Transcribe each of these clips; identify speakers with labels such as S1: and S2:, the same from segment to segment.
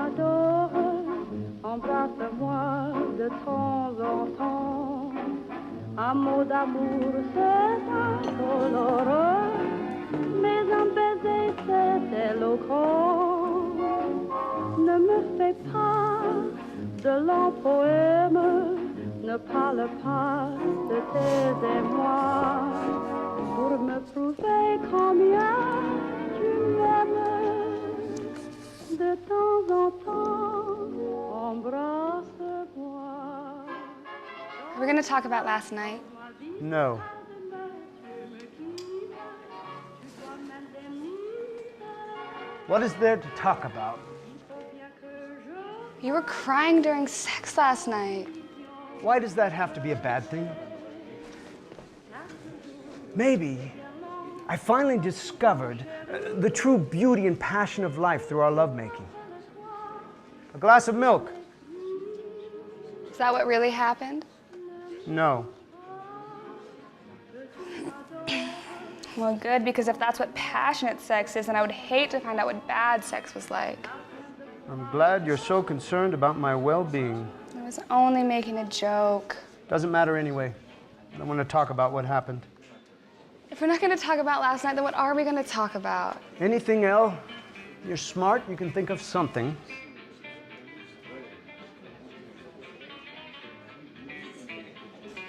S1: m'adores, embrasse-moi de temps en temps. Un mot d'amour, c'est incolore, mais un baiser, c'est éloquent. Ne me fais pas de longs poèmes, ne parle pas de tes émois, pour me prouver combien tu m'aimes. De temps en temps, embrasse-moi.
S2: We're going to talk about last night.
S3: No. What is there to talk about?
S2: You were crying during sex last night.
S3: Why does that have to be a bad thing? Maybe I finally discovered the true beauty and passion of life through our lovemaking. A glass of milk?
S2: Is that what really happened?
S3: No.
S2: Well, good, because if that's what passionate sex is, then I would hate to find out what bad sex was like.
S3: I'm glad you're so concerned about my well-being.
S2: I was only making a joke.
S3: Doesn't matter anyway. I don't want to talk about what happened.
S2: If we're not going to talk about last night, then what are we going to talk about?
S3: Anything, Elle? You're smart, you can think of something.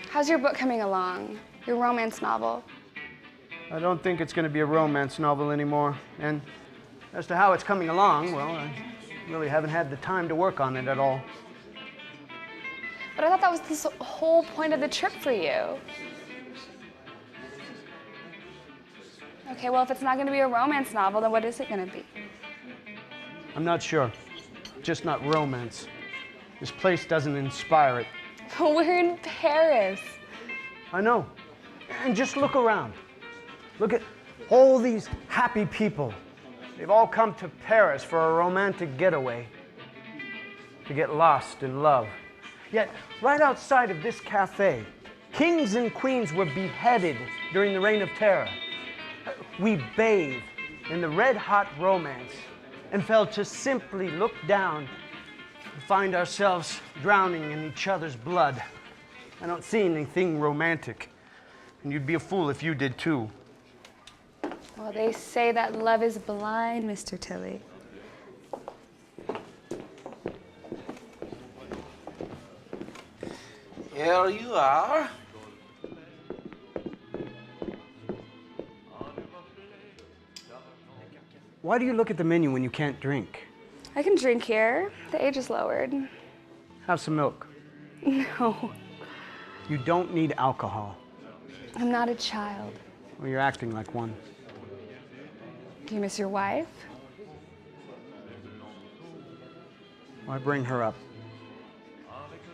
S2: How's your book coming along? Your romance novel?
S3: I don't think it's going to be a romance novel anymore. And as to how it's coming along, well, I really haven't had the time to work on it at all.
S2: But I thought that was the whole point of the trip for you. Okay, well, if it's not going to be a romance novel, then what is it going to be?
S3: I'm not sure. Just not romance. This place doesn't inspire it.
S2: But we're in Paris.
S3: I know. And just look around. Look at all these happy people. They've all come to Paris for a romantic getaway, to get lost in love. Yet, right outside of this cafe, kings and queens were beheaded during the Reign of Terror. We bathe in the red-hot romance and fell to simply look down and find ourselves drowning in each other's blood. I don't see anything romantic, and you'd be a fool if you did too.
S2: Well, they say that love is blind, Mr. Tilly.
S4: Here you are.
S3: Why do you look at the menu when you can't drink?
S2: I can drink here. The age is lowered.
S3: Have some milk.
S2: No,
S3: You don't need alcohol.
S2: I'm not a child.
S3: Well, you're acting like one.
S2: Do you miss your wife?
S3: Why bring her up?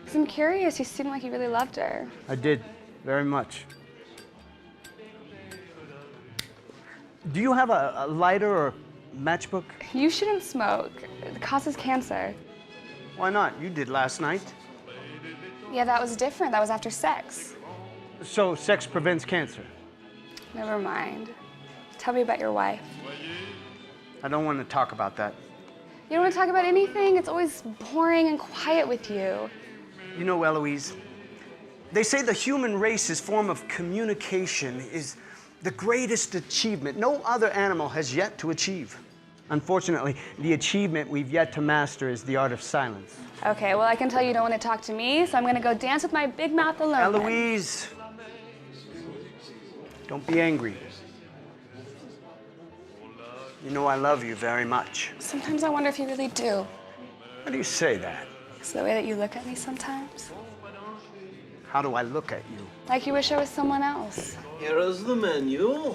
S2: 'Cause I'm curious. You seem like you really loved her.
S3: I did, very much. Do you have a lighter or matchbook?
S2: You shouldn't smoke. It causes cancer.
S3: Why not? You did last night.
S2: Yeah, that was different. That was after sex.
S3: So sex prevents cancer.
S2: Never mind. Tell me about your wife.
S3: I don't want to talk about that.
S2: You don't want to talk about anything? It's always boring and quiet with you.
S3: You know, Eloise, they say the human race's form of communication is the greatest achievement no other animal has yet to achieve. Unfortunately, the achievement we've yet to master is the art of silence.
S2: Okay, well, I can tell you don't want to talk to me, so I'm going to go dance with my big mouth alone. then.
S3: Eloise, don't be angry. You know I love you very much.
S2: Sometimes I wonder if you really do.
S3: How do you say that?
S2: It's the way that you look at me sometimes.
S3: How do I look at you?
S2: Like you wish I was someone else.
S4: Here is the menu.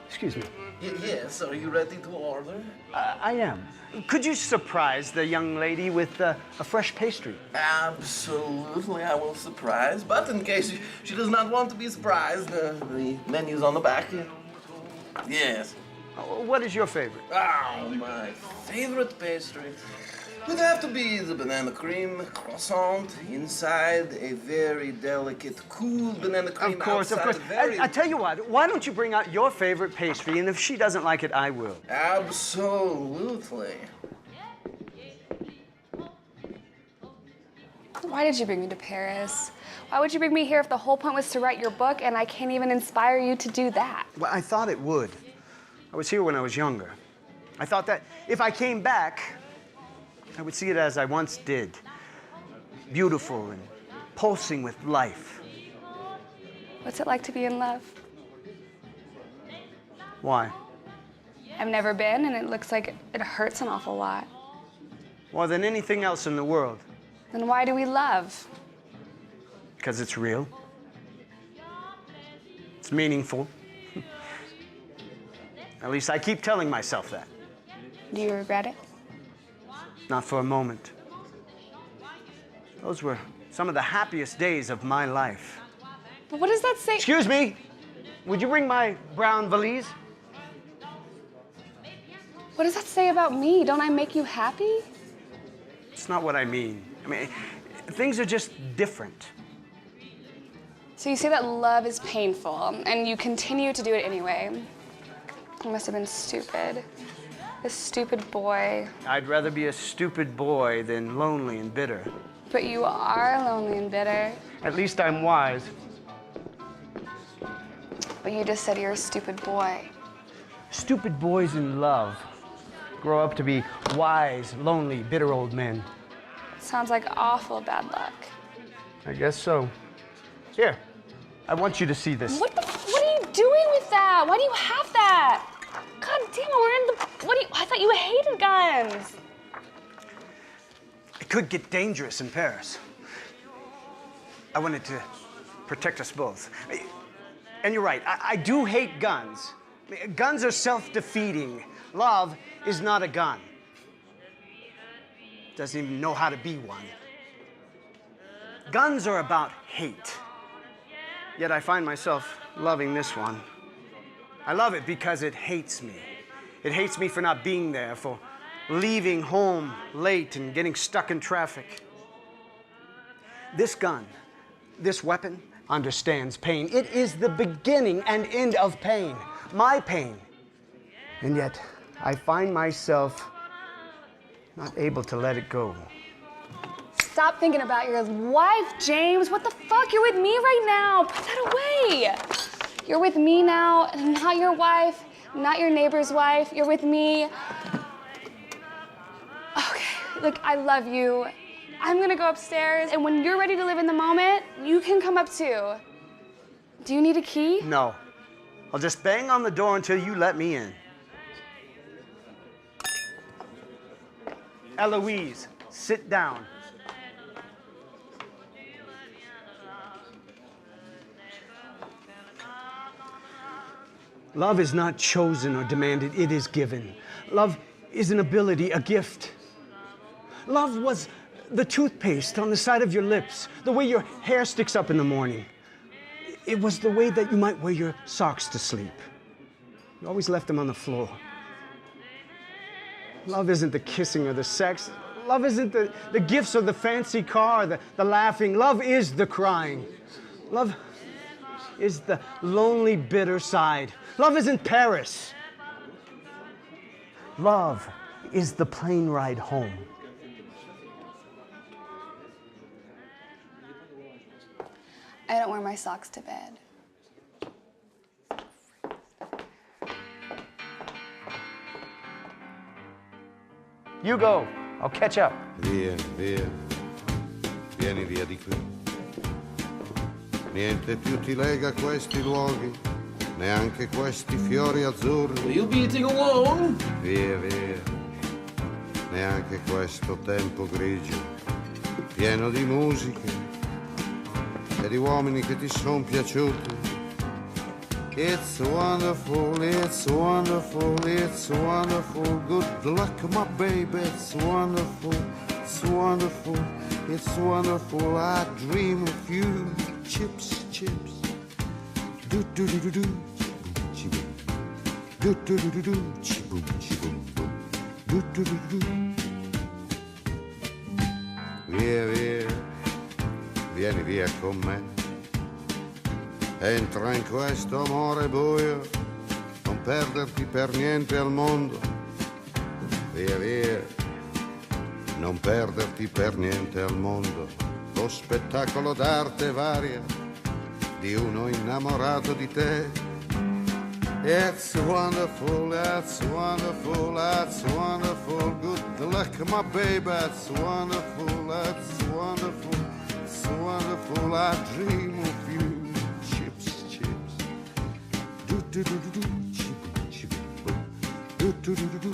S3: Excuse me.
S4: Yes, are you ready to order?
S3: I am. Could you surprise the young lady with a fresh pastry?
S4: Absolutely, I will surprise. But in case she does not want to be surprised, the menu's on the back. Yes.
S3: What is your favorite?
S4: Oh, my favorite pastry. Would have to be the banana cream croissant inside, a very delicate, cool banana cream
S3: Of course,
S4: outside.
S3: of course. I tell you what, why don't you bring out your favorite pastry, and if she doesn't like it, I will.
S4: Absolutely.
S2: Why did you bring me to Paris? Why would you bring me here if the whole point was to write your book and I can't even inspire you to do that?
S3: Well, I thought it would. I was here when I was younger. I thought that if I came back, I would see it as I once did. Beautiful and pulsing with life.
S2: What's it like to be in love?
S3: Why?
S2: I've never been, and it looks like it hurts an awful lot.
S3: More than anything else in the world.
S2: Then why do we love?
S3: Because it's real. It's meaningful. At least I keep telling myself that.
S2: Do you regret it?
S3: Not for a moment. Those were some of the happiest days of my life.
S2: But what does that say?
S3: Excuse me, would you bring my brown valise?
S2: What does that say about me? Don't I make you happy?
S3: It's not what I mean. I mean, things are just different.
S2: So you say that love is painful, and you continue to do it anyway. You must have been stupid. A stupid boy.
S3: I'd rather be a stupid boy than lonely and bitter.
S2: But you are lonely and bitter.
S3: At least I'm wise.
S2: But you just said you're a stupid boy.
S3: Stupid boys in love grow up to be wise, lonely, bitter old men.
S2: Sounds like awful bad luck.
S3: I guess so. Here, I want you to see this.
S2: What are you doing with that? Why do you have that? God damn it, we're in the, I thought you hated guns.
S3: It could get dangerous in Paris. I wanted to protect us both. And you're right, I do hate guns. Guns are self-defeating. Love is not a gun. Doesn't even know how to be one. Guns are about hate. Yet I find myself loving this one. I love it because it hates me. It hates me for not being there, for leaving home late and getting stuck in traffic. This gun, this weapon, understands pain. It is the beginning and end of pain, my pain. And yet, I find myself not able to let it go.
S2: Stop thinking about your wife, James. What the fuck? You're with me right now. Put that away. You're with me now, not your wife, not your neighbor's wife. You're with me. Okay, look, I love you. I'm gonna go upstairs, and when you're ready to live in the moment, you can come up too. Do you need a key?
S3: No. I'll just bang on the door until you let me in. Eloise, sit down. Love is not chosen or demanded, it is given. Love is an ability, a gift. Love was the toothpaste on the side of your lips, the way your hair sticks up in the morning. It was the way that you might wear your socks to sleep. You always left them on the floor. Love isn't the kissing or the sex. Love isn't the gifts or the fancy car, the laughing. Love is the crying. Love is the lonely, bitter side. Love isn't Paris. Love is the plane ride home.
S2: I don't wear my socks to bed.
S3: You go. I'll catch up.
S5: Via, via, vieni via di qui. Niente più ti lega a questi luoghi, neanche questi fiori azzurri.
S4: Will you be eating alone?
S5: Via, via, neanche questo tempo grigio, pieno di musiche e di uomini che ti son piaciuti. It's wonderful, it's wonderful, it's wonderful. Good luck, my baby. It's wonderful, it's wonderful, it's wonderful. I dream of you. Chips, chips. Do do do do do. Chi-boom. Do do do do do. Chi-boom, chi-boom, boom. Do do do do do. via via, vieni via con me. Entra in questo amore buio, non perderti per niente al mondo, via via, non perderti per niente al mondo. Lo spettacolo d'arte varia di uno innamorato di te. It's wonderful, that's wonderful, that's wonderful. Good luck, my baby, that's wonderful, that's wonderful, it's wonderful. I dream of you. Chips, chips. Do do do do do, chip chip. Do do do do do,